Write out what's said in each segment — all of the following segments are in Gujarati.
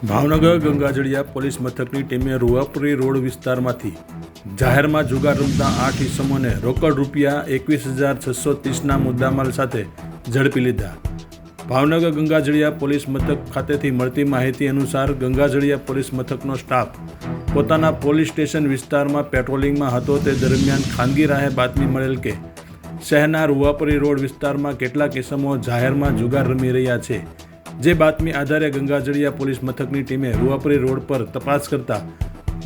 ભાવનગર ગંગાજળિયા પોલીસ મથકની ટીમે રૂવાપુરી રોડ વિસ્તારમાંથી જાહેરમાં જુગાર રમતા 8 ઇસમોને રોકડ રૂપિયા 21,630ના મુદ્દામાલ સાથે ઝડપી લીધા. ભાવનગર ગંગાજળિયા પોલીસ મથક ખાતેથી મળતી માહિતી અનુસાર ગંગાજળિયા પોલીસ મથકનો સ્ટાફ પોતાના પોલીસ સ્ટેશન વિસ્તારમાં પેટ્રોલિંગમાં હતો. તે દરમિયાન ખાનગી રાહે બાતમી મળેલ કે શહેરના રૂવાપુરી રોડ વિસ્તારમાં કેટલાક ઇસમો જાહેરમાં જુગાર રમી રહ્યા છે. જે બાતમી આધારે ગંગાજળિયા પોલીસ મથકની ટીમે રૂવાપુરી રોડ પર તપાસ કરતા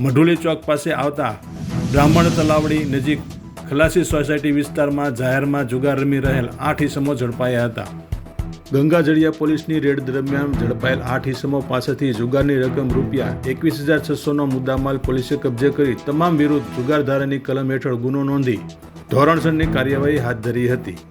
મઢુલી ચોક પાસે આવતા બ્રાહ્મણ તલાવડી નજીક ખલાસી સોસાયટી વિસ્તારમાં જાહેરમાં જુગાર રમી રહેલ 8 ઇસમો ઝડપાયા હતા. ગંગાજળિયા પોલીસની રેડ દરમિયાન ઝડપાયેલ 8 ઇસમો પાસેથી જુગારની રકમ રૂપિયા 21,600નો મુદ્દામાલ પોલીસે કબજે કરી તમામ વિરુદ્ધ જુગારધારાની કલમ હેઠળ ગુનો નોંધી ધોરણસરની કાર્યવાહી હાથ ધરી હતી.